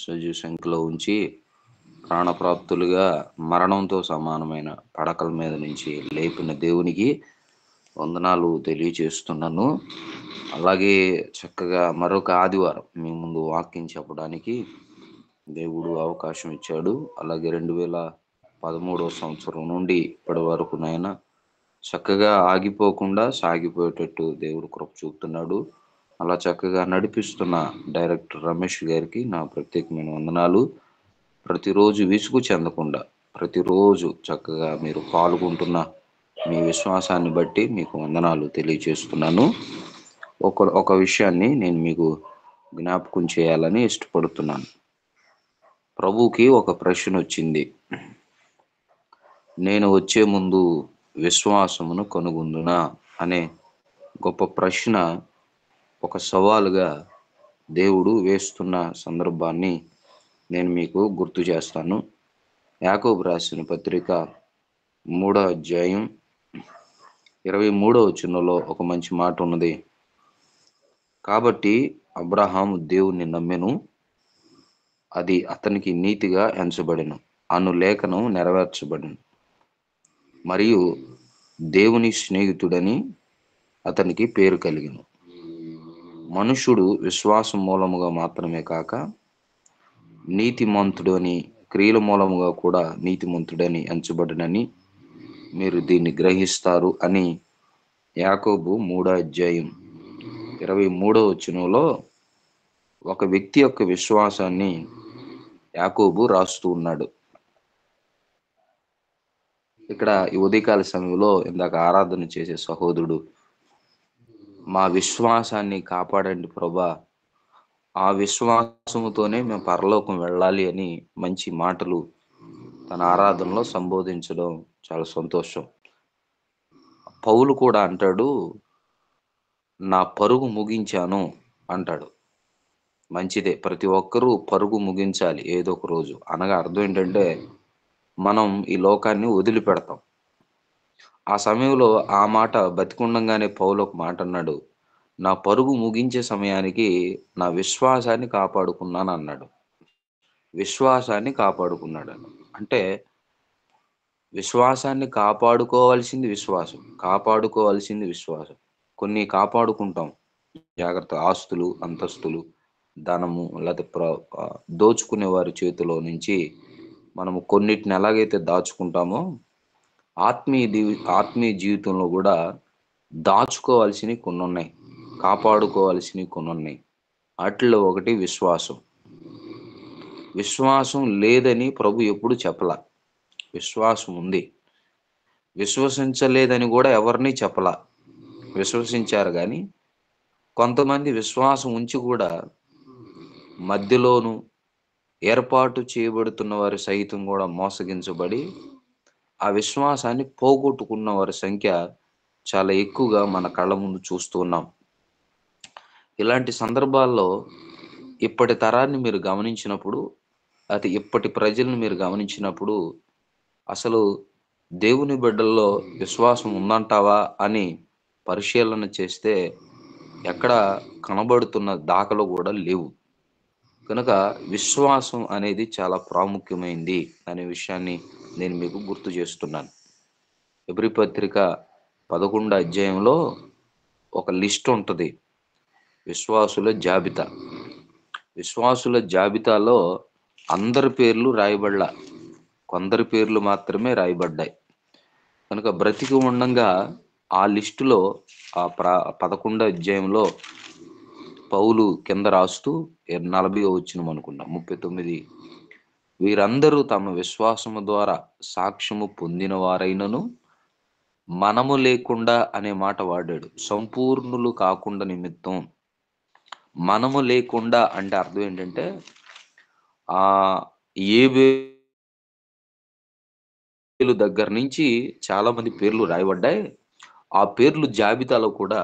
సజీవ సంఖ్యలో ఉంచి ప్రాణప్రాప్తులుగా మరణంతో సమానమైన పడకల మీద నుంచి లేపిన దేవునికి వందనాలు తెలియచేస్తున్నాను. అలాగే చక్కగా మరొక ఆదివారం మీ ముందు వాక్యం చెప్పడానికి దేవుడు అవకాశం ఇచ్చాడు. అలాగే 2013 సంవత్సరం నుండి ఇప్పటి వరకు నాయన చక్కగా ఆగిపోకుండా సాగిపోయేటట్టు దేవుడు కృప చూపుతున్నాడు. అలా చక్కగా నడిపిస్తున్న డైరెక్టర్ రమేష్ గారికి నా ప్రత్యేకమైన వందనాలు. ప్రతిరోజు విసుగు చెందకుండా ప్రతిరోజు చక్కగా మీరు పాల్గొంటున్న మీ విశ్వాసాన్ని బట్టి మీకు వందనాలు తెలియజేస్తున్నాను. ఒక విషయాన్ని నేను మీకు జ్ఞాపకం చేయాలని ఇష్టపడుతున్నాను. ప్రభువుకి ఒక ప్రశ్న వచ్చింది, నేను వచ్చే ముందు విశ్వాసమును కనుగొందునా అనే గొప్ప ప్రశ్న ఒక సవాలుగా దేవుడు వేస్తున్న సందర్భాన్ని నేను మీకు గుర్తు చేస్తాను. యాకోబు రాసిన పత్రిక 3వ అధ్యాయం 23వ వచనంలో ఒక మంచి మాట ఉన్నది. కాబట్టి అబ్రహాము దేవుని నమ్మెను, అది అతనికి నీతిగా ఎంచబడెను అను లేఖనం నెరవేర్చబడెను, మరియు దేవుని స్నేహితుడని అతనికి పేరు కలిగెను. మనుషుడు విశ్వాసం మూలముగా మాత్రమే కాక నీతిమంతుడని క్రియల మూలముగా కూడా నీతిమంతుడని ఎంచబడినని మీరు దీన్ని గ్రహిస్తారు అని యాకోబు 3వ అధ్యాయం 23వ వచనంలో ఒక వ్యక్తి యొక్క విశ్వాసాన్ని యాకోబు రాస్తూ ఉన్నాడు. ఇక్కడ ఈ ఉదయకాల సమయంలో ఇందాక ఆరాధన చేసే సహోదరుడు, మా విశ్వాసాన్ని కాపాడండి ప్రభా, ఆ విశ్వాసముతోనే మేము పరలోకం వెళ్ళాలి అని మంచి మాటలు తన ఆరాధనలో సంబోధించడం చాలా సంతోషం. పౌలు కూడా అంటాడు, నా పరుగు ముగించాను అంటాడు. మంచిదే, ప్రతి ఒక్కరూ పరుగు ముగించాలి ఏదో ఒక రోజు. అనగా అర్థం ఏంటంటే మనం ఈ లోకాన్ని వదిలిపెడతాం. ఆ సమయంలో ఆ మాట బతికుండంగానే పౌలు ఒక మాట అన్నాడు, నా పరుగు ముగించే సమయానికి నా విశ్వాసాన్ని కాపాడుకున్నాను అన్నాడు. విశ్వాసాన్ని కాపాడుకున్నాడు అంటే విశ్వాసాన్ని కాపాడుకోవాల్సింది విశ్వాసం. కొన్ని కాపాడుకుంటాం జాగ్రత్త, ఆస్తులు, అంతస్తులు, ధనము, లేకపోతే దోచుకునే వారి చేతిలో నుంచి మనము కొన్నిటిని ఎలాగైతే దాచుకుంటామో ఆత్మీయ జీవితంలో కూడా దాచుకోవాల్సినవి కొన్ని ఉన్నాయి, కాపాడుకోవాల్సినవి కొన్ని ఉన్నాయి. వాటిలో ఒకటి విశ్వాసం లేదని ప్రభు ఎప్పుడు చెప్పలా. విశ్వాసం ఉంది, విశ్వసించలేదని కూడా ఎవరిని చెప్పలా. విశ్వసించారు కానీ కొంతమంది విశ్వాసం ఉంచి కూడా మధ్యలోను ఏర్పాటు చేయబడుతున్న వారి సైతం కూడా మోసగించబడి ఆ విశ్వాసాన్ని పోగొట్టుకున్న వారి సంఖ్య చాలా ఎక్కువగా మన కళ్ళ ముందు చూస్తూ ఉన్నాం. ఇలాంటి సందర్భాల్లో ఇప్పటి తరాన్ని మీరు గమనించినప్పుడు, అది ఇప్పటి ప్రజలను మీరు గమనించినప్పుడు, అసలు దేవుని బిడ్డల్లో విశ్వాసం ఉందంటావా అని పరిశీలన చేస్తే ఎక్కడ కనబడుతున్న దాఖలు కూడా లేవు. కనుక విశ్వాసం అనేది చాలా ప్రాముఖ్యమైంది అనే విషయాన్ని నేను మీకు గుర్తు చేస్తున్నాను. ఎబ్రీ పత్రిక 11వ అధ్యాయంలో ఒక లిస్ట్ ఉంటుంది, విశ్వాసుల జాబితాలో అందరి పేర్లు రాయబడలా, కొందరి పేర్లు మాత్రమే రాయబడ్డాయి. కనుక బ్రతికి ఉండంగా ఆ లిస్టులో ఆ 11వ అధ్యాయంలో పౌలు కింద రాస్తూ 40వ వచనం అనుకున్నా 39, వీరందరూ తమ విశ్వాసము ద్వారా సాక్ష్యము పొందిన వారైనను మనము లేకుండా అనే మాట వాడాడు. సంపూర్ణులు కాకుండా నిమిత్తం. మనము లేకుండా అంటే అర్థం ఏంటంటే ఏబేలు దగ్గర నుంచి చాలా మంది పేర్లు రాయబడ్డాయి. ఆ పేర్లు జాబితాలో కూడా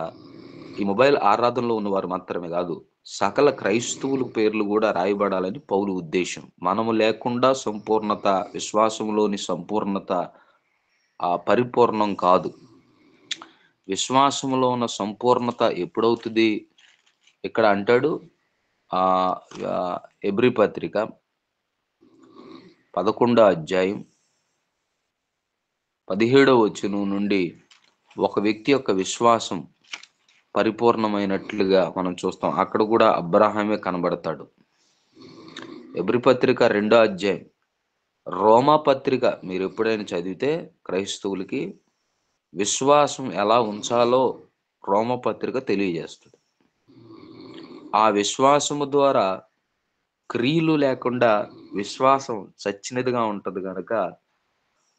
ఈ మొబైల్ ఆరాధనలో ఉన్నవారు మాత్రమే కాదు, సకల క్రైస్తవుల పేర్లు కూడా రాయబడాలని పౌలు ఉద్దేశం. మనము లేకుండా సంపూర్ణత, విశ్వాసంలోని సంపూర్ణత పరిపూర్ణం కాదు. విశ్వాసంలో ఉన్న సంపూర్ణత ఎప్పుడవుతుంది? ఇక్కడ అంటాడు, ఎబ్రీ పత్రిక 11వ అధ్యాయం 17వ వచనం నుండి ఒక వ్యక్తి యొక్క విశ్వాసం పరిపూర్ణమైనట్లుగా మనం చూస్తాం. అక్కడ కూడా అబ్రహామే కనబడతాడు. ఎబ్రీ పత్రిక 2వ అధ్యాయం, రోమా పత్రిక మీరు ఎప్పుడైనా చదివితే క్రైస్తవులకి విశ్వాసం ఎలా ఉంచాలో రోమా పత్రిక తెలియజేస్తుంది. ఆ విశ్వాసము ద్వారా క్రియలు లేకుండా విశ్వాసం చచ్చినదిగా ఉంటది కనుక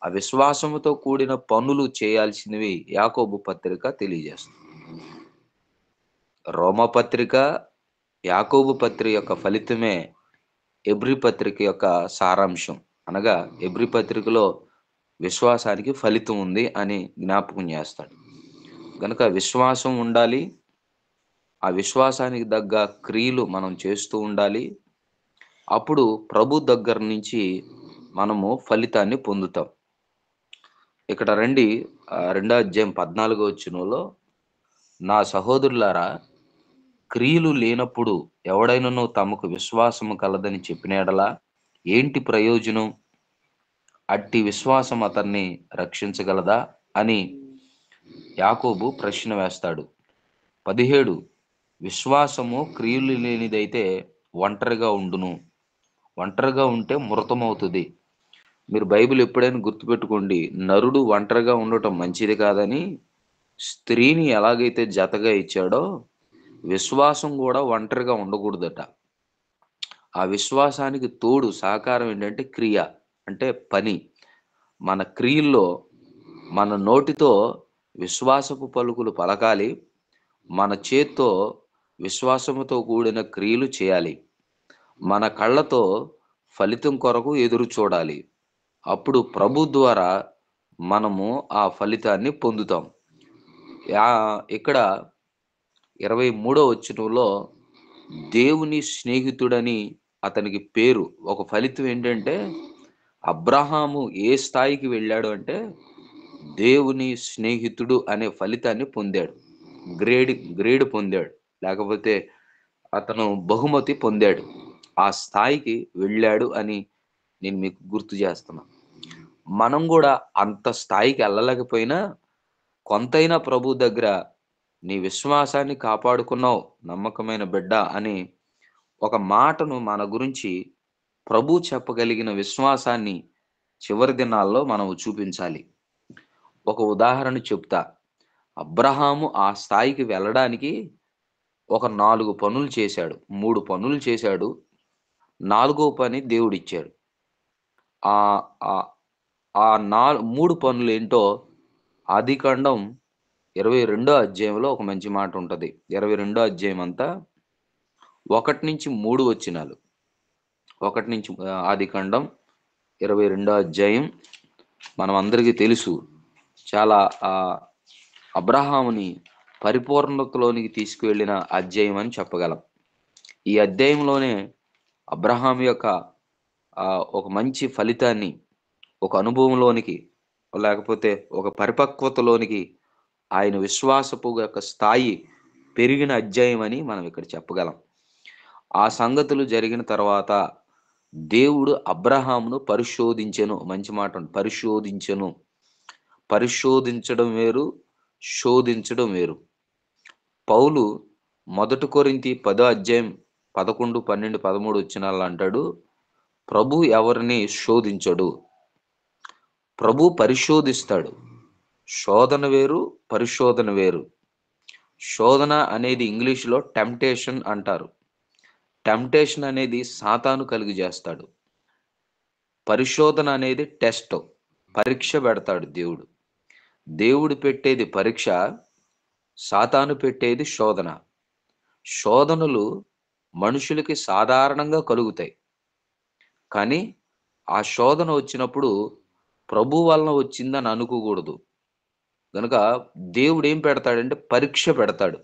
ఆ విశ్వాసముతో కూడిన పనులు చేయాల్సినవి యాకోబు పత్రిక తెలియజేస్తుంది. రోమా పత్రిక, యాకోబు పత్రిక యొక్క ఫలితమే ఎబ్రీ పత్రిక యొక్క సారాంశం. అనగా ఎబ్రీ పత్రికలో విశ్వాసానికి ఫలితం ఉంది అని జ్ఞాపకం చేస్తాడు. కనుక విశ్వాసం ఉండాలి, ఆ విశ్వాసానికి తగ్గ క్రియలు మనం చేస్తూ ఉండాలి. అప్పుడు ప్రభు దగ్గర నుంచి మనము ఫలితాన్ని పొందుతాం. ఇక్కడ రండి, 2వ అధ్యాయం 14వ వచనంలో, నా సహోదరులారా, క్రియలు లేనప్పుడు ఎవడైనను తమకు విశ్వాసము కలదని చెప్పిన యెడల ఏంటి ప్రయోజనం? అట్టి విశ్వాసం అతన్ని రక్షించగలదా అని యాకోబు ప్రశ్న వేస్తాడు. 17, విశ్వాసము క్రియలు లేనిదైతే ఒంటరిగా ఉండును, ఒంటరిగా ఉంటే మృతమవుతుంది. మీరు బైబిల్ ఎప్పుడైనా గుర్తుపెట్టుకోండి, నరుడు ఒంటరిగా ఉండటం మంచిది కాదని స్త్రీని ఎలాగైతే జతగా ఇచ్చాడో విశ్వాసం కూడా ఒంటరిగా ఉండకూడదట. ఆ విశ్వాసానికి తోడు సహకారం ఏంటంటే క్రియ, అంటే పని. మన క్రియల్లో మన నోటితో విశ్వాసపు పలుకులు పలకాలి, మన చేత్తో విశ్వాసముతో కూడిన క్రియలు చేయాలి, మన కళ్ళతో ఫలితం కొరకు ఎదురు చూడాలి. అప్పుడు ప్రభు ద్వారా మనము ఆ ఫలితాన్ని పొందుతాం. ఇక్కడ 23వ వచనంలో దేవుని స్నేహితుడని అతనికి పేరు. ఒక ఫలితం ఏంటంటే అబ్రహాము ఏ స్థాయికి వెళ్ళాడు అంటే దేవుని స్నేహితుడు అనే ఫలితాన్ని పొందాడు. గ్రేడ్ పొందాడు, లేకపోతే అతను బహుమతి పొందాడు. ఆ స్థాయికి వెళ్ళాడు అని నేను మీకు గుర్తు చేస్తున్నా. మనం కూడా అంత స్థాయికి వెళ్ళలేకపోయినా కొంతైనా ప్రభు దగ్గర నీ విశ్వాసాన్ని కాపాడుకున్నావు నమ్మకమైన బిడ్డ అని ఒక మాటను మన గురించి ప్రభు చెప్పగలిగిన విశ్వాసాన్ని చివరి దినాల్లో మనం చూపించాలి. ఒక ఉదాహరణ చెప్తా. అబ్రహాము ఆ స్థాయికి వెళ్ళడానికి ఒక 4 పనులు చేశాడు, 3 పనులు చేశాడు. 4వ పని దేవుడిచ్చాడు. ఆ ఆ 3 పనులు ఏంటో ఆదికాండం 22వ అధ్యాయంలో ఒక మంచి మాట ఉంటది. 22వ అధ్యాయం అంతా 1-3 వచనాలు. ఆదికాండం 22వ అధ్యాయం మనం అందరికీ తెలుసు. చాలా అబ్రహాముని పరిపూర్ణతలోనికి తీసుకువెళ్ళిన అధ్యాయం అని చెప్పగలం. ఈ అధ్యాయంలోనే అబ్రహాం యొక్క ఒక మంచి ఫలితాన్ని ఒక అనుభవంలోనికి, లేకపోతే ఒక పరిపక్వతలోనికి ఆయన విశ్వాసపు యొక్క స్థాయి పెరిగిన అధ్యాయం అని మనం ఇక్కడ చెప్పగలం. ఆ సంగతులు జరిగిన తర్వాత దేవుడు అబ్రహామును పరిశోధించెను. మంచి మాట, పరిశోధించెను. పరిశోధించడం వేరు, శోధించడం వేరు. పౌలు 1 కొరింథీ 10వ అధ్యాయం 11, 12, 13 వచనాల్లో అంటాడు, ప్రభు ఎవరిని శోధించడు, ప్రభు పరిశోధిస్తాడు. శోధన వేరు, పరిశోధన వేరు. శోధన అనేది ఇంగ్లీష్లో టెంప్టేషన్ అంటారు. టెంప్టేషన్ అనేది సాతాను కలుగు చేస్తాడు. పరిశోధన అనేది టెస్ట్, పరీక్ష పెడతాడు దేవుడు. దేవుడు పెట్టేది పరీక్ష, సాతాను పెట్టేది శోధన. శోధనలు మనుషులకి సాధారణంగా కలుగుతాయి, కానీ ఆ శోధన వచ్చినప్పుడు ప్రభు వలన వచ్చిందని అనుకోకూడదు. కనుక దేవుడు ఏం పెడతాడంటే పరీక్ష పెడతాడు.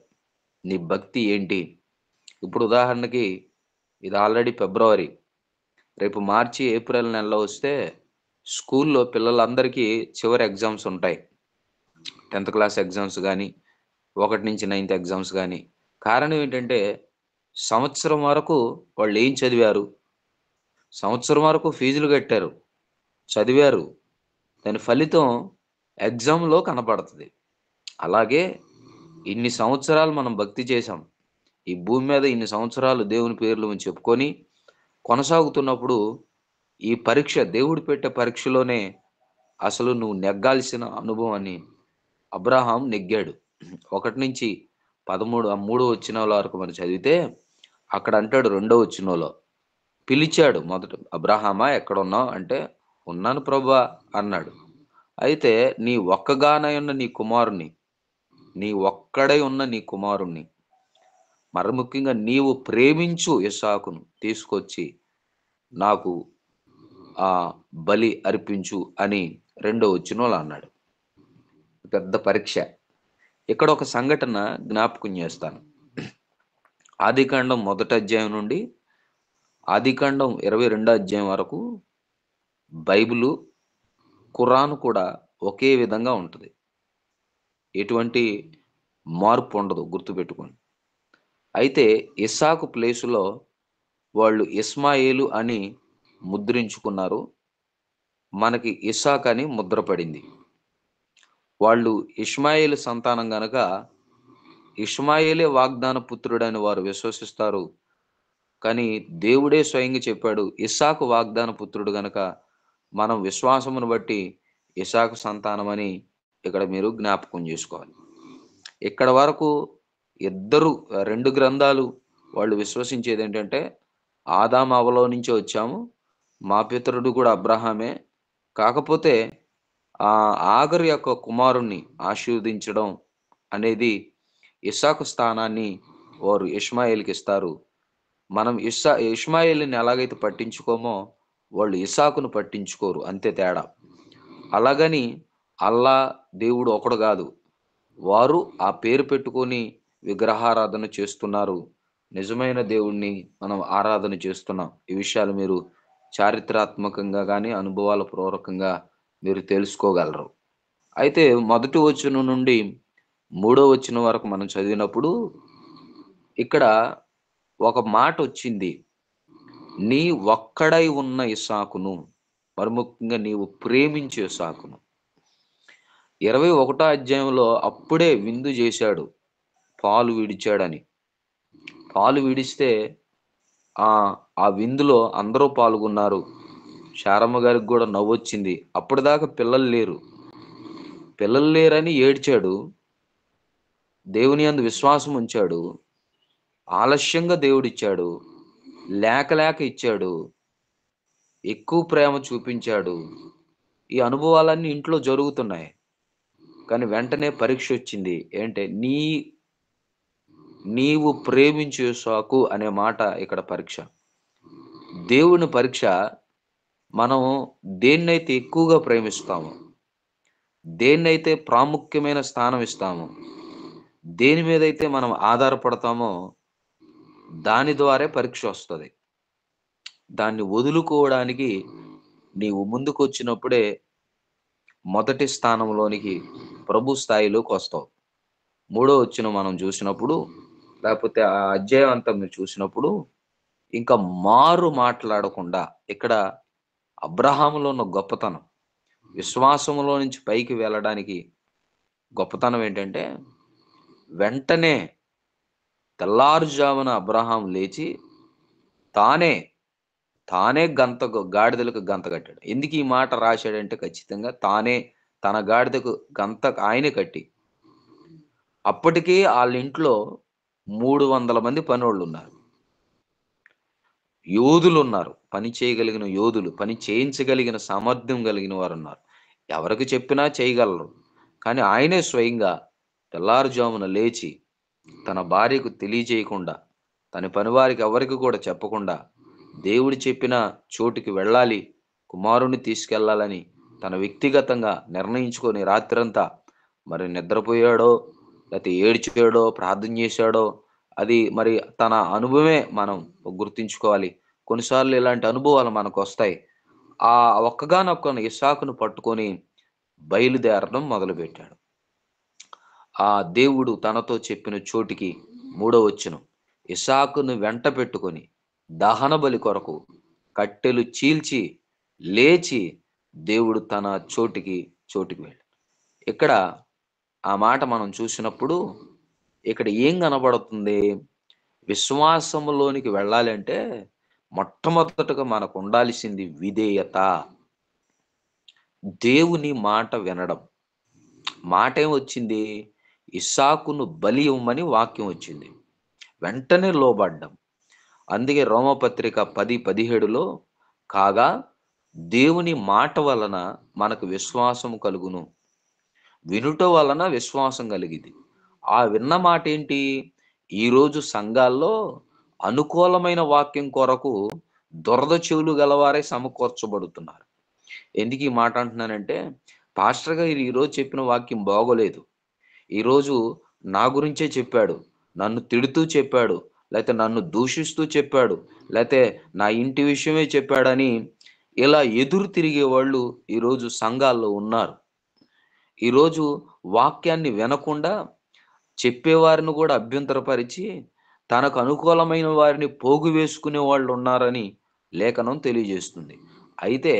నీ భక్తి ఏంటి? ఇప్పుడు ఉదాహరణకి ఇది ఆల్రెడీ ఫిబ్రవరి, రేపు మార్చి, ఏప్రిల్ నెలలో వస్తే స్కూల్లో పిల్లలందరికీ చివరి ఎగ్జామ్స్ ఉంటాయి. 10th క్లాస్ ఎగ్జామ్స్ కానీ, 1 నుంచి 9th ఎగ్జామ్స్ కానీ. కారణం ఏంటంటే సంవత్సరం వరకు వాళ్ళు ఏం చదివారు? సంవత్సరం వరకు ఫీజులు కట్టారు, చదివారు. దాని ఫలితం ఎగ్జామ్‌లో కనపడతది. అలాగే ఇన్ని సంవత్సరాలు మనం భక్తి చేశాం. ఈ భూమి మీద ఇన్ని సంవత్సరాలు దేవుని పేర్లు చెప్పుకొని కొనసాగుతున్నప్పుడు, ఈ పరీక్ష దేవుడు పెట్టే పరీక్షలోనే అసలు నువ్వు నెగ్గాల్సిన అనుభవాన్ని అబ్రాహాం నెగ్గాడు. 1-13 3 వచనాల వరకు మనం చదివితే అక్కడ అంటాడు రెండో వచనంలో, పిలిచాడు మొదట, "అబ్రాహామా ఎక్కడున్నావు?" అంటే, "ఉన్నాను ప్రభువా" అన్నాడు. అయితే నీ ఒక్కగానై ఉన్న నీ కుమారుణ్ణి, నీ ఒక్కడై ఉన్న నీ కుమారుణ్ణి, మరి ముఖ్యంగా నీవు ప్రేమించు ఇస్సాకును తీసుకొచ్చి నాకు బలి అర్పించు అని రెండో వచనంలో అన్నాడు. పెద్ద పరీక్ష. ఇక్కడ ఒక సంఘటన జ్ఞాపకం చేస్తాను. ఆదికాండం మొదటి అధ్యాయం నుండి ఆదికాండం 22 అధ్యాయం వరకు బైబిలు, ఖురాన్ కూడా ఒకే విధంగా ఉంటది. ఎటువంటి మార్పు ఉండదు, గుర్తుపెట్టుకోండి. అయితే ఇస్సాకు ప్లేసులో వాళ్ళు ఇస్మాయేలు అని ముద్రించుకున్నారు. మనకి ఇస్సాక్ అని ముద్ర పడింది. వాళ్ళు ఇష్మాయేలు సంతానం గనక ఇష్మాయేలే వాగ్దాన పుత్రుడని వారు విశ్వసిస్తారు. కానీ దేవుడే స్వయంగా చెప్పాడు, ఇస్సాకు వాగ్దాన పుత్రుడు గనక మనం విశ్వాసమును బట్టి ఇస్సాకు సంతానమని ఇక్కడ మీరు జ్ఞాపకం చేసుకోవాలి. ఇక్కడ వరకు ఇద్దరు 2 గ్రంథాలు వాళ్ళు విశ్వసించేదేంటంటే, ఆదాము అవ్వలో నుంచే వచ్చాము, మా పితరుడు కూడా అబ్రాహామే. కాకపోతే ఆగరు యొక్క కుమారుణ్ణి ఆశీర్వదించడం అనేది ఇస్సాకు స్థానాన్ని వారు ఇష్మాయేలుకి ఇస్తారు. మనం ఇష్మాయేలుని ఎలాగైతే పట్టించుకోమో వాళ్ళు ఇస్సాకును పట్టించుకోరు, అంతే తేడా. అలాగని అల్లా దేవుడు ఒకడు కాదు. వారు ఆ పేరు పెట్టుకొని విగ్రహారాధన చేస్తున్నారు. నిజమైన దేవుణ్ణి మనం ఆరాధన చేస్తున్నాం. ఈ విషయాలు మీరు చారిత్రాత్మకంగా గాని, అనుభవాల పూర్వకంగా మీరు తెలుసుకోగలరు. అయితే మొదటి వచనం నుండి మూడో వచనం వరకు మనం చదివినప్పుడు ఇక్కడ ఒక మాటొచ్చింది. నీ ఒక్కడై ఉన్న ఇస్సాకును, మరి ముఖ్యంగా నీవు ప్రేమించే ఇస్సాకును. 21 అధ్యాయంలో అప్పుడే విందు చేశాడు, పాలు విడిచాడని. పాలు విడిస్తే ఆ విందులో అందరూ పాల్గొన్నారు. శారమ్మ గారికి కూడా నవ్వొచ్చింది. అప్పటిదాకా పిల్లలు లేరు. పిల్లలు లేరని ఏడ్చాడు. దేవుని యందు విశ్వాసం ఉంచాడు. ఆలస్యంగా దేవుడిచ్చాడు. లేక లేక ఇచ్చాడు. ఎక్కువ ప్రేమ చూపించాడు. ఈ అనుభవాలన్నీ ఇంట్లో జరుగుతున్నాయి. కానీ వెంటనే పరీక్షొచ్చింది. ఏంటే నీవు ప్రేమించు ఇస్సాకు అనే మాట ఇక్కడ పరీక్ష. దేవుని పరీక్ష, మనం దేన్నైతే ఎక్కువగా ప్రేమిస్తామో, దేన్నైతే ప్రాముఖ్యమైన స్థానం ఇస్తామో, దేని మీదైతే మనం ఆధారపడతామో దాని ద్వారే పరీక్ష వస్తది. దాన్ని వదులుకోవడానికి నీవు ముందుకొచ్చినప్పుడే మొదటి స్థానంలోనికి, ప్రభు స్థాయిలోకి వస్తావు. మూడో వచనం మనం చూసినప్పుడు, లేకపోతే ఆ అధ్యాయం అంతా మీరు చూసినప్పుడు, ఇంకా మారు మాట్లాడకుండా ఇక్కడ అబ్రహాములో ఉన్న గొప్పతనం, విశ్వాసములో నుంచి పైకి వెళ్ళడానికి గొప్పతనం ఏంటంటే, వెంటనే తెల్లారుజామున అబ్రహాం లేచి తానే గాడిదలకు గంత కట్టాడు. ఎందుకు ఈ మాట రాశాడంటే, ఖచ్చితంగా తానే తన గాడిదకు గంత ఆయనే కట్టి, అప్పటికే ఆళ్ళింట్లో 300 మంది పనోళ్ళున్నారు. యోధులున్నారు. పని చేయగలిగిన యోధులు, పని చేయించగలిగిన సామర్థ్యం కలిగిన వారున్నారు. ఎవరికి చెప్పినా చేయగలరు. కానీ ఆయనే స్వయంగా తెల్లారుజామున లేచి తన భార్యకు తెలియజేయకుండా, తన పనివారికి ఎవరికి కూడా చెప్పకుండా, దేవుడు చెప్పిన చోటుకి వెళ్ళాలి, కుమారుణ్ణి తీసుకెళ్ళాలని తన వ్యక్తిగతంగా నిర్ణయించుకొని రాత్రంతా మరి నిద్రపోయాడో, లేతే ఏడ్చాడో, ప్రార్థన చేశాడో, అది మరి తన అనుభవమే మనం గుర్తుంచుకోవాలి. కొన్నిసార్లు ఇలాంటి అనుభవాలు మనకొస్తాయి. ఆ ఒక్కగానొక్క ఇస్సాకును పట్టుకొని బయలుదేరడం మొదలుపెట్టాడు. ఆ దేవుడు తనతో చెప్పిన చోటికి, మూడో వచనం, ఇసాకును వెంట పెట్టుకొని దహన బలి కొరకు కట్టెలు చీల్చి లేచి దేవుడు తన చోటికి వెళ్ళాడు. ఇక్కడ ఆ మాట మనం చూసినప్పుడు ఇక్కడ ఏం కనబడుతుంది? విశ్వాసములోనికి వెళ్ళాలి అంటే మొట్టమొదటగా మనకు ఉండాల్సింది విధేయత. దేవుని మాట వినడం. మాట ఏమొచ్చింది? ఇస్సాకును బలి ఇవ్వమని వాక్యం వచ్చింది. వెంటనే లోబడ్డం. అందుకే రోమపత్రిక 10:17లో కాగా దేవుని మాట వలన మనకు విశ్వాసము కలుగును, వినుట వలన విశ్వాసం కలిగింది. ఆ విన్న మాట ఏంటి? ఈరోజు సంఘాల్లో అనుకూలమైన వాక్యం కొరకు దురద చెవులు గలవారే సమకూర్చబడుతున్నారు. ఎందుకు ఈ మాట అంటున్నానంటే, పాస్టర్ గారు ఈరోజు చెప్పిన వాక్యం బాగోలేదు, ఈరోజు నా గురించే చెప్పాడు, నన్ను తిడుతూ చెప్పాడు, లేకపోతే నన్ను దూషిస్తూ చెప్పాడు, లేకపోతే నా ఇంటి విషయమే చెప్పాడని ఇలా ఎదురు తిరిగే వాళ్ళు ఈరోజు సంఘాల్లో ఉన్నారు. ఈరోజు వాక్యాన్ని వినకుండా చెప్పేవారిని కూడా అభ్యంతరపరిచి తనకు అనుకూలమైన వారిని పోగు వేసుకునే వాళ్ళు ఉన్నారని లేఖనం తెలియజేస్తుంది. అయితే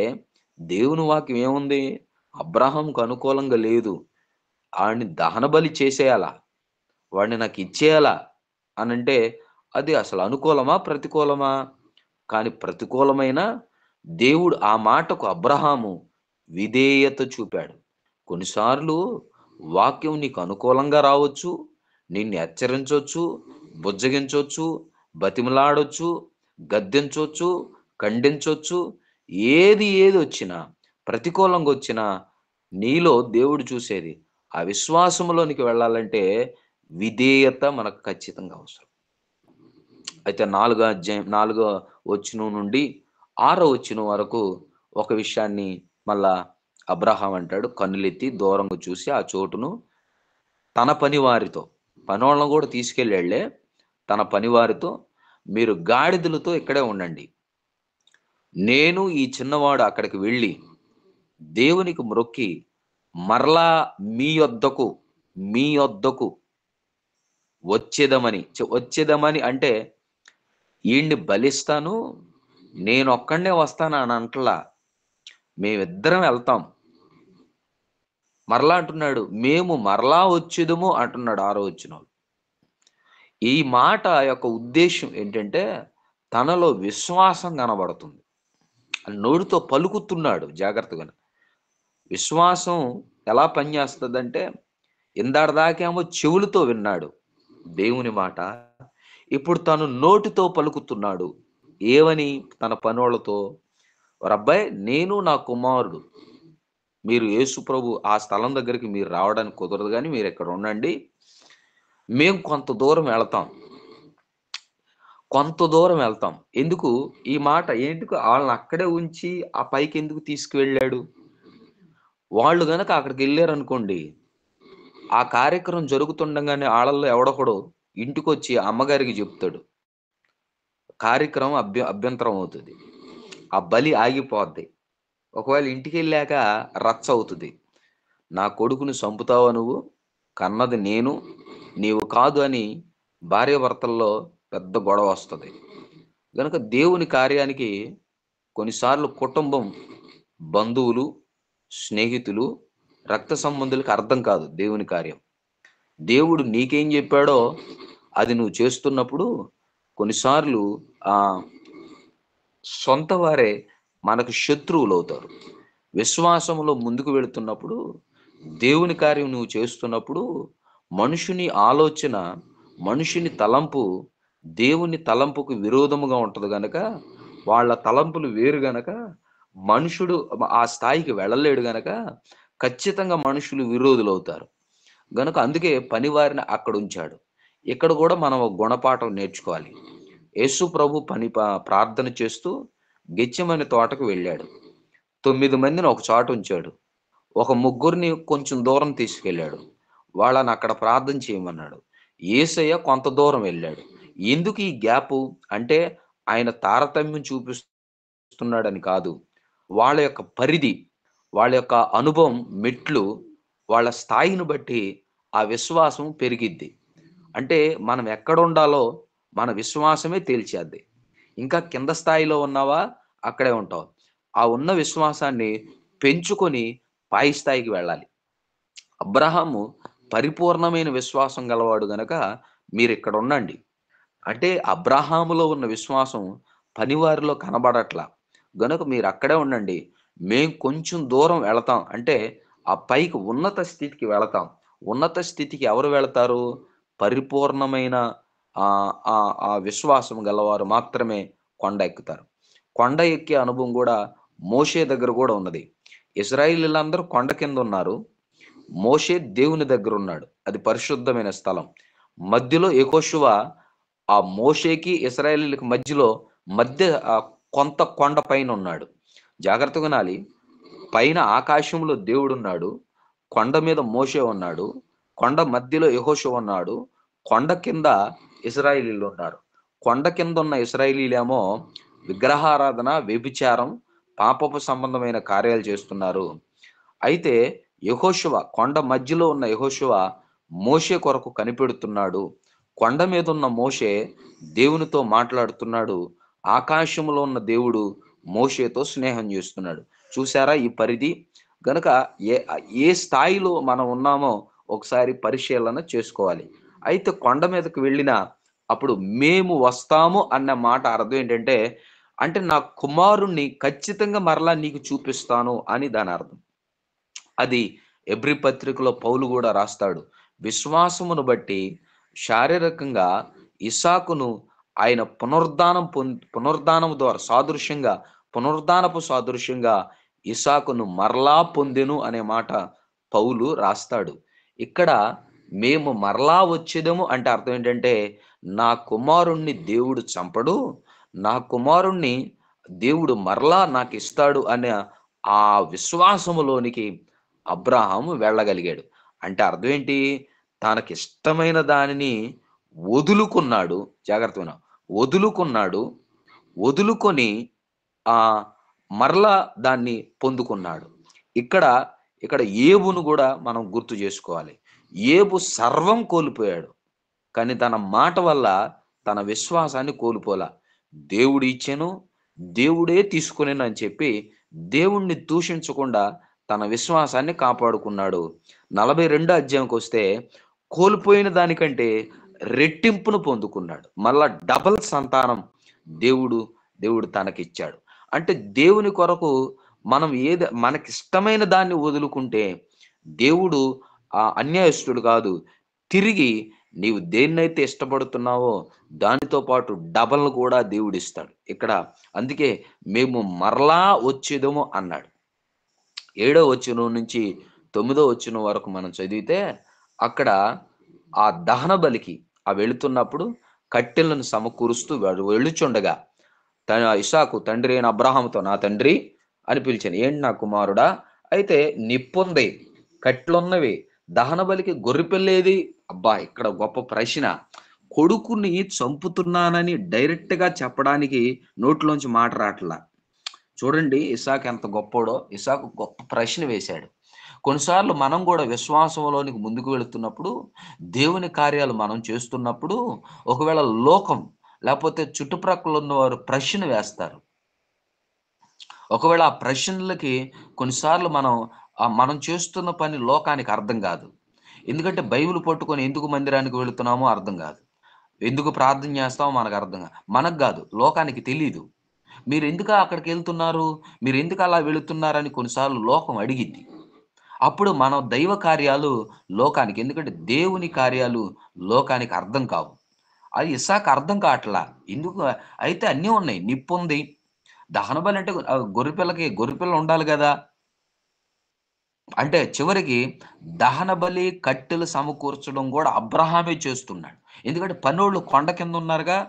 దేవుని వాక్యం ఏముంది? అబ్రాహాంకు అనుకూలంగా లేదు, ఆడిని దహన బలి చేసేయాలా, వాడిని నాకు ఇచ్చేయాలా అనంటే అది అసలు అనుకూలమా ప్రతికూలమా? కానీ ప్రతికూలమైన దేవుడు ఆ మాటకు అబ్రహాము విధేయత చూపాడు. కొన్నిసార్లు వాక్యం నీకు అనుకూలంగా రావచ్చు, నిన్ను హెచ్చరించవచ్చు, బుజ్జగించవచ్చు, బతిమలాడొచ్చు, గద్దించవచ్చు, ఖండించవచ్చు. ఏది వచ్చినా, ప్రతికూలంగా వచ్చినా నీలో దేవుడు చూసేది ఆ విశ్వాసంలోనికి వెళ్ళాలంటే విధేయత మనకు ఖచ్చితంగా అవసరం. అయితే 4వ వచనం నుండి 6వ వచనం వరకు ఒక విషయాన్ని మళ్ళా అబ్రహాం అంటాడు, కన్నులెత్తి దూరంగా చూసి ఆ చోటును తన పనివారితో, పనోళ్ళను కూడా తీసుకెళ్ళాళ్లే, తన పనివారితో మీరు గాడిదలతో ఇక్కడే ఉండండి, నేను ఈ చిన్నవాడు అక్కడికి వెళ్ళి దేవునికి మ్రొక్కి మరలా మీ యొద్దకు వచ్చేదమని అంటే ఈయన్ని బలిస్తాను, నేను ఒక్కడే వస్తాను అని అంటలా, మేమిద్దరం వెళ్తాం. మరలా అంటున్నాడు, మేము మరలా వచ్చేదము అంటున్నాడు 6వ వచనం. ఈ మాట యొక్క ఉద్దేశం ఏంటంటే తనలో విశ్వాసం కనబడుతుంది. నోటితో పలుకుతున్నాడు జాగ్రత్తగా. విశ్వాసం ఎలా పనిచేస్తుందంటే, ఇందాకదాకేమో చెవులతో విన్నాడు దేవుని మాట, ఇప్పుడు తను నోటితో పలుకుతున్నాడు. ఏమని? తన పనోళ్ళతో, రబ్బాయి నేను నా కుమారుడు, మీరు యేసు ప్రభు ఆ స్థలం దగ్గరికి మీరు రావడానికి కుదరదు, కానీ మీరు ఇక్కడ ఉండండి, మేము కొంత దూరం వెళ్తాం. ఎందుకు ఈ మాట? ఎందుకు వాళ్ళని అక్కడే ఉంచి ఆ పైకి ఎందుకు తీసుకువెళ్ళాడు? వాళ్ళు గనక అక్కడికి వెళ్ళారు అనుకోండి, ఆ కార్యక్రమం జరుగుతుండగానే వాళ్ళల్లో ఎవడొకడు ఇంటికొచ్చి అమ్మగారికి చెప్తాడు, కార్యక్రమం అభ్యంతరం అవుతుంది, ఆ బలి ఆగిపోద్ది. ఒకవేళ ఇంటికి వెళ్ళాక రచ్చ అవుతుంది, నా కొడుకుని చంపుతావా నువ్వు, కన్నది నేను నీవు కాదు అని భార్యాభర్తల్లో పెద్ద గొడవ వస్తుంది. గనుక దేవుని కార్యానికి కొన్నిసార్లు కుటుంబం, బంధువులు, స్నేహితులు, రక్త సంబంధులకు అర్థం కాదు దేవుని కార్యం. దేవుడు నీకేం చెప్పాడో అది నువ్వు చేస్తున్నప్పుడు కొన్నిసార్లు ఆ సొంత వారే మనకు శత్రువులు అవుతారు. విశ్వాసంలో ముందుకు వెళుతున్నప్పుడు, దేవుని కార్యం నువ్వు చేస్తున్నప్పుడు, మనుషుని ఆలోచన, మనుషుని తలంపు దేవుని తలంపుకు విరోధముగా ఉంటది గనక, వాళ్ళ తలంపులు వేరు గనక మనుషుడు ఆ స్థాయికి వెళ్ళలేడు గనక ఖచ్చితంగా మనుషులు విరోధులు అవుతారు. గనుక అందుకే పనివారిని అక్కడ ఉంచాడు. ఇక్కడ కూడా మనం ఒక గుణపాఠం నేర్చుకోవాలి. యేసు ప్రభు ప్రార్థన చేస్తూ గెత్సేమనే తోటకు వెళ్ళాడు. 9 మందిని ఒక చోట ఉంచాడు. ఒక ముగ్గురిని కొంచెం దూరం తీసుకెళ్ళాడు. వాళ్ళని అక్కడ ప్రార్థన చేయమన్నాడు. యేసయ్య కొంత దూరం వెళ్ళాడు. ఎందుకు ఈ గ్యాపు అంటే ఆయన తారతమ్యం చూపిస్తున్నాడని కాదు, వాళ్ళ యొక్క పరిధి, వాళ్ళ యొక్క అనుభవం మెట్లు, వాళ్ళ స్థాయిని బట్టి ఆ విశ్వాసం పెరిగిద్ది. అంటే మనం ఎక్కడ ఉండాలో మన విశ్వాసమే తేల్చేద్ది. ఇంకా కింద స్థాయిలో ఉన్నావా? అక్కడే ఉంటావు. ఆ ఉన్న విశ్వాసాన్ని పెంచుకొని పై స్థాయికి వెళ్ళాలి. అబ్రాహాము పరిపూర్ణమైన విశ్వాసం గలవాడు గనక మీరిక్కడ ఉండండి. అంటే అబ్రాహాములో ఉన్న విశ్వాసం పనివారిలో కనబడట్లా. గనుక మీరక్కడే ఉండండి. మేం కొంచెం దూరం వెళతాం. అంటే ఆ పైకి ఉన్నత స్థితికి వెళతాం. ఉన్నత స్థితికి ఎవరు వెళతారు? పరిపూర్ణమైన ఆ విశ్వాసం గలవారు మాత్రమే కొండ ఎక్కుతారు. కొండ ఎక్కే అనుభవం గూడా మోషే దగ్గర గూడా ఉన్నది. ఇశ్రాయేలీయులందరూ కొండ కిందున్నారు. మోషే దేవుని దగ్గరున్నాడు. అది పరిశుద్ధమైన స్థలం. మధ్యలో యెహోషువ ఆ మోషేకి, ఇశ్రాయేలీయులకి మధ్య కొంత కొండ పైనున్నాడు. జాగ్రత్తగా వినాలి. పైన ఆకాశంలో దేవుడున్నాడు. కొండ మీద మోషే ఉన్నాడు. కొండ మధ్యలో యెహోషువ ఉన్నాడు. కొండ కింద ఇశ్రాయేలీయులున్నారు. కొండ కిందున్న ఇశ్రాయేలీయులేమో విగ్రహారాధన, వ్యభిచారం, పాపపు సంబంధమైన కార్యాలు చేస్తున్నారు. అయితే యెహోషువ కొండ మధ్యలో ఉన్న యెహోషువ మోషే కొరకు కనిపెడుతున్నాడు. కొండ మీదున్న మోషే దేవునితో మాట్లాడుతున్నాడు. ఆకాశంలో ఉన్న దేవుడు మోషేతో స్నేహం చేస్తున్నాడు. చూసారా ఈ పరిధి? గనుక ఏ ఏ స్థాయిలో మనం ఉన్నామో ఒకసారి పరిశీలన చేసుకోవాలి. అయితే కొండ మీదకి వెళ్ళిన అప్పుడు మేము వస్తాము అన్న మాట అర్థం ఏంటంటే, అంటే నా కుమారుణ్ణి ఖచ్చితంగా మరలా నీకు చూపిస్తాను అని దాని అర్థం. అది ఎబ్రీ పత్రికలో పౌలు కూడా రాస్తాడు. విశ్వాసమును బట్టి శారీరకంగా ఇసాకును ఆయన పునరుద్ధానం ద్వారా పునరుద్ధానపు సాదృశ్యంగా ఇసాకును మరలా పొందెను అనే మాట పౌలు రాస్తాడు. ఇక్కడ మేము మరలా వచ్చేదము అంటే అర్థం ఏంటంటే, నా కుమారుణ్ణి దేవుడు చంపడు, నా కుమారుణ్ణి దేవుడు మరలా నాకు ఇస్తాడు అనే ఆ విశ్వాసములోనికి అబ్రాహాము వెళ్ళగలిగాడు. అంటే అర్థం ఏంటి? తనకిష్టమైన దానిని వదులుకున్నాడు. జాగ్రత్తగా విను. వదులుకున్నాడు. వదులుకొని ఆహ్, మరలా దాన్ని పొందుకున్నాడు. ఇక్కడ, ఇక్కడ ఏబును గూడా మనం గుర్తు జేసుకోవాలి. ఏబు సర్వం కోల్పోయాడు. కానీ తన మాట వల్ల తన విశ్వాసాన్ని కోల్పోలా. దేవుడు ఇచ్చెను, దేవుడే తీసుకొనెను అని చెప్పి దేవుణ్ణి దూషించకుండా తన విశ్వాసాన్ని కాపాడుకున్నాడు. 42 అధ్యాయంకొస్తే కోల్పోయిన దానికంటే రెట్టింపును పొందుకున్నాడు. మళ్ళా డబుల్ సంతానం దేవుడు, దేవుడు తనకిచ్చాడు. అంటే దేవుని కొరకు మనం మనకిష్టమైన దాన్ని వదులుకుంటే దేవుడు అన్యాయస్తుడు కాదు. తిరిగి నీవు దేన్నైతే ఇష్టపడుతున్నావో దానితో పాటు డబల్ కూడా దేవుడిస్తాడు. ఇక్కడ అందుకే మేము మరలా వచ్చేదము అన్నాడు. 7వ వచనం నుంచి 9వ వచనం వరకు మనం చదివితే అక్కడ ఆ దహన బలికి వెళుతున్నప్పుడు కట్టెలను సమకూరుస్తూ వెళ్ళుచుండగా ఇసాకు తండ్రి అయిన అబ్రాహాముతో నా తండ్రి అని పిలిచాను. ఏంటి నా కుమారుడా? అయితే నిప్పుంది, కట్లున్నవి, దహన బలికి గొర్రెపిల్లేది? అబ్బా ఇక్కడ గొప్ప ప్రశ్న. కొడుకుని చంపుతున్నానని డైరెక్ట్ గా చెప్పడానికి నోట్లోంచి మాట రాట్లా. చూడండి ఇసాకు ఎంత గొప్పోడో. ఇసాకు గొప్ప ప్రశ్న వేశాడు. కొన్నిసార్లు మనం కూడా విశ్వాసంలోనికి ముందుకు వెళుతున్నప్పుడు, దేవుని కార్యాలు మనం చేస్తున్నప్పుడు, ఒకవేళ లోకం లేకపోతే చుట్టుప్రక్కల ఉన్నవారు ప్రశ్న వేస్తారు. ఒకవేళ ఆ ప్రశ్నలకి కొన్నిసార్లు మనం చేస్తున్న పని లోకానికి అర్థం కాదు. ఎందుకంటే బైబిల్ పట్టుకొని ఎందుకు మందిరానికి వెళుతున్నామో అర్థం కాదు. ఎందుకు ప్రార్థన చేస్తామో మనకు అర్థం కాదు. మనకు కాదు, లోకానికి తెలీదు. మీరెందుకు అక్కడికెళ్తున్నారు? మీరెందుకు అలా వెళుతున్నారని కొన్నిసార్లు లోకం అడిగిద్ది. అప్పుడు మనం దైవ కార్యాలు లోకానికి, ఎందుకంటే దేవుని కార్యాలు లోకానికి అర్థం కావు. అది ఇస్సాకు అర్థం కావట్లా. ఎందుకు? అయితే అన్నీ ఉన్నాయి. నిప్పుంది. దహన బలి అంటే గొర్రెపిల్ల ఉండాలి గదా! అంటే చివరికి దహన బలి, కట్టెలు సమకూర్చడం గూడా అబ్రాహామే చేస్తున్నాడు. ఎందుకంటే పనోళ్ళు కొండ కింద ఉన్నారుగా.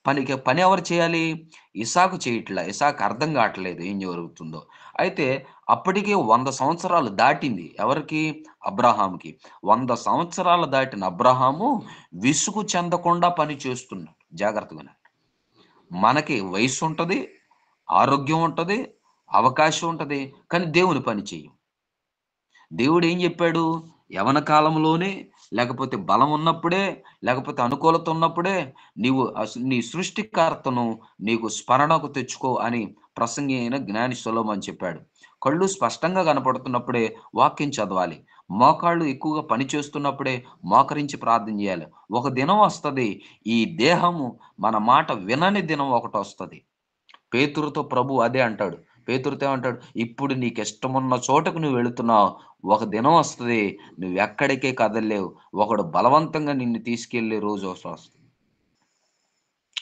పని ఎవరు చేయాలి? ఇసాకు చేయట్లా. ఇసాకు అర్థం కావట్లేదు ఏం జరుగుతుందో. అయితే అప్పటికే 100 సంవత్సరాలు దాటింది. ఎవరికి? అబ్రాహాముకి. 100 సంవత్సరాలు దాటిన అబ్రాహాము విసుగు చెందకుండా పని చేస్తున్నాడు. జాగ్రత్తగా వినండి. మనకి వయస్సుంటది, ఆరోగ్యం ఉంటది, అవకాశం ఉంటది. కానీ దేవుని పని చెయ్యం. దేవుడు ఏం చెప్పాడు? యవన కాలంలోనే లేకపోతే బలం ఉన్నప్పుడే, లేకపోతే అనుకూలత ఉన్నప్పుడే నీవు నీ సృష్టికర్తను నీకు స్మరణకు తెచ్చుకో అని ప్రసంగి అయిన జ్ఞాని సొలొమోను చెప్పాడు. కళ్ళు స్పష్టంగా కనపడుతున్నప్పుడే వాక్యం చదవాలి. మోకాళ్ళు ఎక్కువగా పని చేస్తున్నప్పుడే మోకరించి ప్రార్థన చేయాలి. ఒక దినం వస్తది, ఈ దేహము మన మాట వినని దినం ఒకటొస్తది. పేతురుతో ప్రభు అదే అంటాడు. పేతురుతో ఏమంటాడు? ఇప్పుడు నీకిష్టమున్న చోటకు నువ్వు వెళుతున్నావు. ఒక దినం వస్తది, నువ్వెక్కడికి కదలలేవు. ఒకడు బలవంతంగా నిన్ను తీసుకెళ్ళే రోజు వస్తది.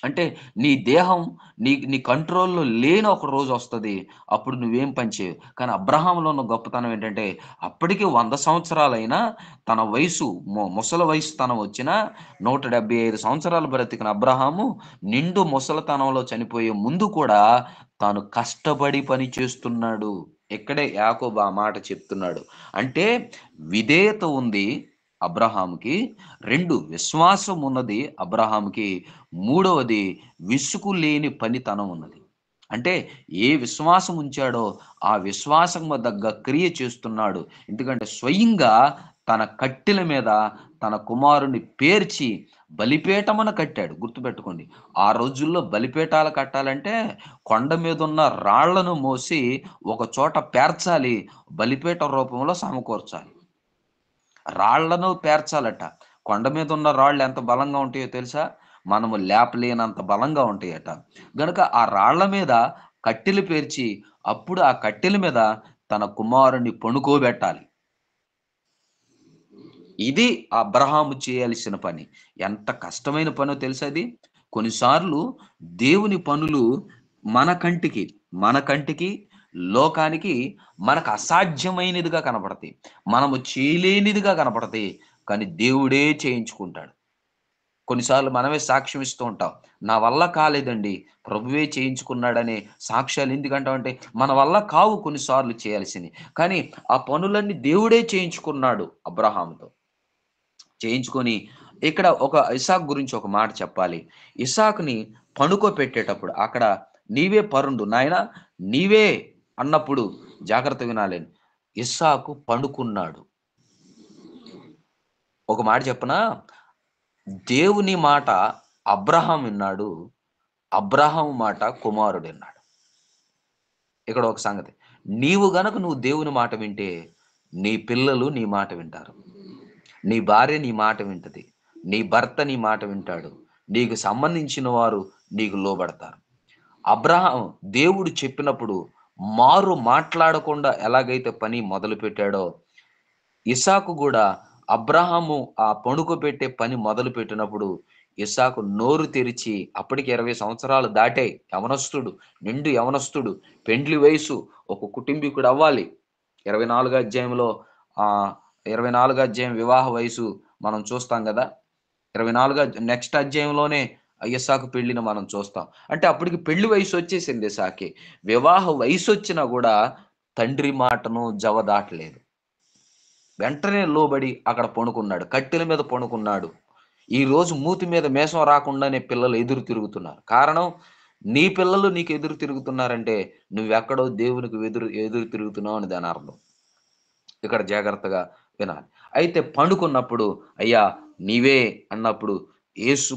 అంటే నీ దేహం నీ కంట్రోల్‌లో లేని ఒక రోజొస్తది. అప్పుడు నువ్వేం పని చేయవు. కానీ అబ్రహాములో ఉన్న గొప్పతనం ఏంటంటే, అప్పటికి 100 సంవత్సరాలైనా తన వయసు ముసలి వయసుతనం వచ్చినా 175 సంవత్సరాలు బ్రతికిన అబ్రహాము నిండు ముసలితనంలో చనిపోయే ముందు కూడా తాను కష్టపడి పని చేస్తున్నాడు. ఇక్కడే యాకోబు ఆ మాట చెప్తున్నాడు. అంటే విధేయత ఉంది అబ్రహాముకి. 2 విశ్వాసం ఉన్నది అబ్రహాముకి. మూడవది విసుగు లేని పనితనం ఉన్నది. అంటే ఏ విశ్వాసం ఉంచాడో ఆ విశ్వాసము దగ్గ క్రియ చేస్తున్నాడు. ఎందుకంటే స్వయంగా తన కట్టెల మీద తన కుమారుని పేర్చి బలిపీఠమున కట్టాడు. గుర్తుపెట్టుకోండి. ఆ రోజుల్లో బలిపీఠాలు కట్టాలంటే కొండ మీదున్న రాళ్లను మోసి ఒక చోట పేర్చాలి. బలిపీఠం రూపంలో సమకూర్చాలి. రాళ్లను పేర్చాలట. కొండ మీద ఉన్న రాళ్ళు ఎంత బలంగా ఉంటాయో తెలుసా? మనము లేపలేనంత బలంగా ఉంటాయట. గనుక ఆ రాళ్ళ మీద కట్టెలు పేర్చి, అప్పుడు ఆ కట్టెల మీద తన కుమారుడిని పడుకోబెట్టాలి. ఇది అబ్రహాము చేయాల్సిన పని. ఎంత కష్టమైన పనో తెలుసా అది? కొన్నిసార్లు దేవుని పనులు మన కంటికి, మన కంటికి, లోకానికి మనకు అసాధ్యమైనదిగా కనపడతాయి. మనము చేయలేనిదిగా కనపడతాయి. కానీ దేవుడే చేయించుకుంటాడు. కొన్నిసార్లు మనమే సాక్ష్యం ఇస్తూ ఉంటాం. నా వల్ల కాలేదండి. ప్రభువే చేయించుకున్నాడనే సాక్ష్యాలు ఎందుకంటామంటే, మన వల్ల కావు కొన్నిసార్లు చేయాల్సినయి. కానీ ఆ పనులన్నీ దేవుడే చేయించుకున్నాడు అబ్రహాముతో. చేయించుకొని ఇక్కడ ఒక ఇసాకు గురించి ఒక మాట చెప్పాలి. ఇసాకుని పనుకోపెట్టేటప్పుడు అక్కడ నీవే పరుండు నాయనా నీవే అన్నప్పుడు జాగ్రత్తగా వినాలి. ఇస్సాకు పడుకున్నాడు. ఒక మాట చెప్పనా? దేవుని మాట అబ్రహాం విన్నాడు. అబ్రహాము మాట కుమారుడు విన్నాడు. ఇక్కడ ఒక సంగతి. నువ్వు దేవుని మాట వింటే, నీ పిల్లలు నీ మాట వింటారు. నీ భార్య నీ మాట వింటది. నీ భర్త నీ మాట వింటాడు. నీకు సంబంధించిన వారు నీకు లోబడతారు. అబ్రహాం దేవుడు చెప్పినప్పుడు మారు మాట్లాడకుండా ఎలాగైతే పని మొదలుపెట్టాడో, ఇసాకు గూడా అబ్రహాము ఆ పడుకోబెట్టే పని మొదలుపెట్టినప్పుడు, ఇసాకు నోరు తెరిచి అప్పటికి 20 సంవత్సరాలు దాటాయి. యవనస్తుడు, నిండు యవనస్తుడు, పెండ్లి వయసు, ఒక కుటుంబీకుడవ్వాలి. 24 అధ్యాయంలో 24 అధ్యాయం వివాహ వయసు మనం చూస్తాం గదా! 24 నెక్స్ట్ అధ్యాయంలోనే ఇస్సాకు పెళ్ళిని మనం చూస్తాం. అంటే అప్పటికి పెళ్లి వయసొచ్చేసింది ఇస్సాకి. వివాహ వయసొచ్చినా గూడా తండ్రి మాటను జవదాటలేదు. వెంటనే లోబడి అక్కడ పడుకున్నాడు. కట్టెల మీద పడుకున్నాడు. ఈరోజు మూతి మీద మీసం రాకుండానే పిల్లలు ఎదురు తిరుగుతున్నారు. కారణం నీ పిల్లలు నీకు ఎదురు తిరుగుతున్నారంటే నువ్వెక్కడో దేవునికి ఎదురు ఎదురు తిరుగుతున్నావు అని దాని అర్థం. ఇక్కడ జాగ్రత్తగా వినాలి. అయితే పండుకున్నప్పుడు అయ్యా నీవే అన్నప్పుడు యేసు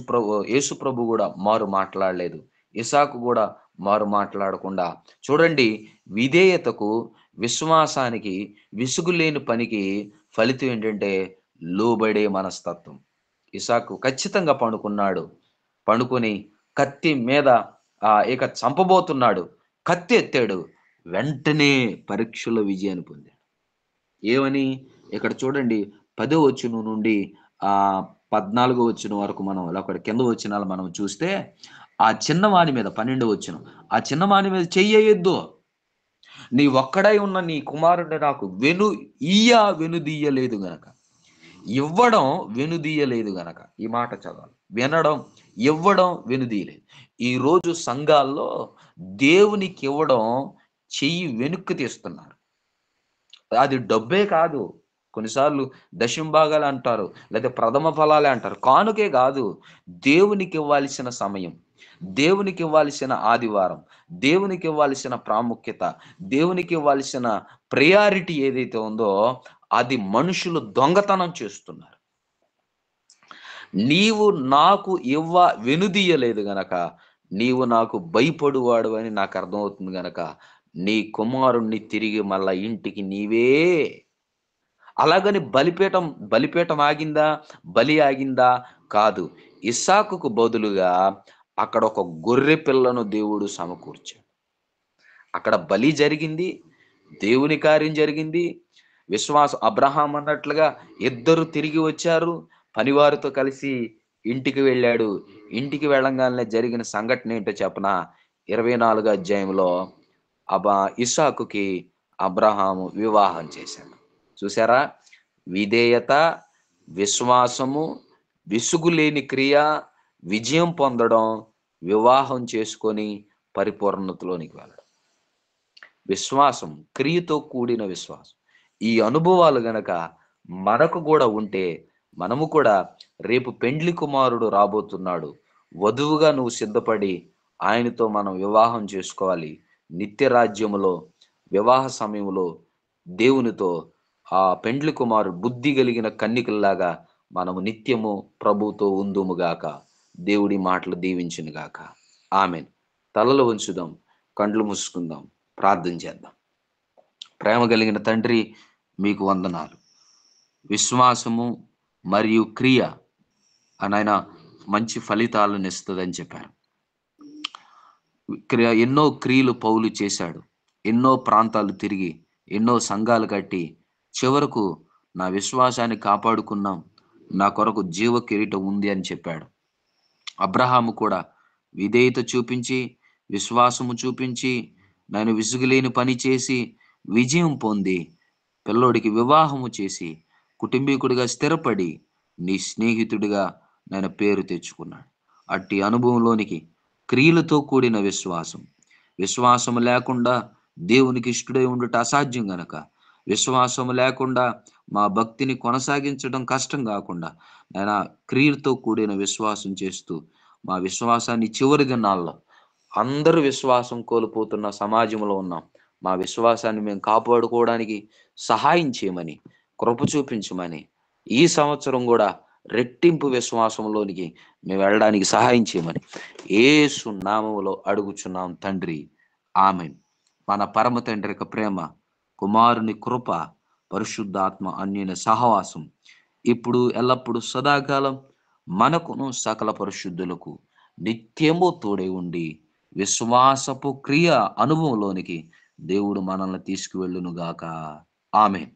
ప్రభు గూడా మారు మాట్లాడలేదు. ఇసాకు గూడా మారు మాట్లాడకుండా చూడండి విధేయతకు, విశ్వాసానికి, విసుగులేని పనికి ఫలితం ఏంటంటే లోబడే మనస్తత్వం. ఇసాకు ఖచ్చితంగా పడుకున్నాడు. పడుకొని కత్తి మీద ఇక చంపబోతున్నాడు. కత్తి ఎత్తాడు. వెంటనే పరీక్షలో విజయాన్ని పొందాడు. ఏమని? ఇక్కడ చూడండి 10వ వచనం నుండి 14వ వచనం వరకు మనం అక్కడ కింద వచనాలు మనం చూస్తే, ఆ చిన్నవాని మీద 12వ వచనం. ఆ చిన్నవాని మీద చెయ్యెయ్యొద్దు. నీ ఒక్కడై ఉన్న నీ కుమారుడిని నాకు వెనుదీయలేదు గనక. ఇవ్వడం వెనుదీయలేదు గనక. ఈ మాట చదవాలి. వినడం, ఇవ్వడం వెనుదీయలేదు. ఈరోజు సంఘాల్లో దేవునికివ్వడం చెయ్యి వెనక్కి తీస్తున్నారు. అది డబ్బే కాదు. కొన్నిసార్లు దశంభాగాలు అంటారు. లేదా ప్రథమ ఫలాలే అంటారు. కానుకే కాదు. దేవునికివ్వాల్సిన సమయం, దేవునికివ్వాల్సిన ఆదివారం, దేవునికివ్వాల్సిన ప్రాముఖ్యత, దేవునికివ్వాల్సిన ప్రయారిటీ ఏదైతే ఉందో అది మనుషులు దొంగతనం చేస్తున్నారు. నీవు నాకు వెనుదీయలేదు గనక నీవు నాకు భయపడువాడు అని నాకు అర్థమవుతుంది గనక నీ కుమారుణ్ణి తిరిగి మళ్ళా ఇంటికి నీవే. అలాగని బలిపీఠం ఆగిందా? బలి ఆగిందా? కాదు. ఇస్సాకుకు బదులుగా అక్కడ ఒక గొర్రె పిల్లను దేవుడు సమకూర్చాడు. అక్కడ బలి జరిగింది, దేవుని కార్యం జరిగింది. అబ్రహాం అన్నట్లుగా ఇద్దరు తిరిగి వచ్చారు. పనివారితో కలిసి ఇంటికి వెళ్ళాడు. ఇంటికి వెళ్ళంగానే జరిగిన సంఘటన ఏంటో చెప్పనా? 24వ అధ్యాయంలో ఇస్సాకుకి అబ్రహాము వివాహం చేశాడు. చూసారా? విధేయత, విశ్వాసము, విసుగులేని క్రియ, విజయం పొందడం, వివాహం చేసుకొని పరిపూర్ణతలోనికి వెళ్ళడం. విశ్వాసం, క్రియతో కూడిన విశ్వాసం. ఈ అనుభవాలు గనక మనకు కూడా ఉంటే మనము కూడా రేపు పెండ్లి కుమారుడు రాబోతున్నాడు, వధువుగా నువ్వు సిద్ధపడి ఆయనతో మనం వివాహం చేసుకోవాలి. నిత్య రాజ్యములో వివాహ సమయంలో దేవునితో ఆ పెండ్లి కుమారుడు బుద్ధి కలిగిన కన్నికల్లాగా మనము నిత్యము ప్రభుతో ఉందుముగాక. దేవుడి మాటలు దీవించునుగాక. ఆమెన్. తలలు ఉంచుదాం, కండ్లు మూసుకుందాం, ప్రార్థన చేద్దాం. ప్రేమ కలిగిన తండ్రి, మీకు వందనాలు. విశ్వాసము మరియు క్రియ అనైనా మంచి ఫలితాలను ఇస్తుందని చెప్పారు. ఎన్నో క్రియలు పౌలు చేశాడు. ఎన్నో ప్రాంతాలు తిరిగి ఎన్నో సంఘాలు కట్టి చివరకు నా విశ్వాసాన్ని కాపాడుకున్నాం, నా కొరకు జీవ కిరీటం ఉంది అని చెప్పాడు. అబ్రహాము కూడా విధేయత చూపించి, విశ్వాసము చూపించి, నేను విసుగులేని పని చేసి విజయం పొంది పిల్లోడికి వివాహము చేసి కుటుంబీకుడిగా స్థిరపడి నీ స్నేహితుడిగా నేను పేరు తెచ్చుకున్నాడు. అట్టి అనుభవంలోనికి క్రియలతో కూడిన విశ్వాసము లేకుండా దేవునికి ఇష్టడై ఉండుట అసాధ్యం గనక, విశ్వాసము లేకుండా మా భక్తిని కొనసాగించడం కష్టం కాకుండా నేను క్రియలతో కూడిన విశ్వాసం చేస్తూ మా విశ్వాసాన్ని చివరి దినాల్లో అందరూ విశ్వాసం కోల్పోతున్న సమాజంలో ఉన్నాం. మా విశ్వాసాన్ని మేము కాపాడుకోవడానికి సహాయం చేయమని, కృప చూపించమని, ఈ సంవత్సరం కూడా రెట్టింపు విశ్వాసంలోనికి మేము వెళ్ళడానికి సహాయం చేయమని యేసు నామములో అడుగుచున్నాం తండ్రి. ఆమేన్. మన పరమ తండ్రి యొక్క ప్రేమ, కుమారుని కృప, పరిశుద్ధాత్మ అన్యోన్య సహవాసం ఇప్పుడు ఎల్లప్పుడు సదాకాలం మనకును సకల పరిశుద్ధులకు నిత్యము తోడై ఉండి విశ్వాసపు క్రియ అనుభవంలోనికి దేవుడు మనల్ని తీసుకువెళ్ళును గాక. ఆమేన్.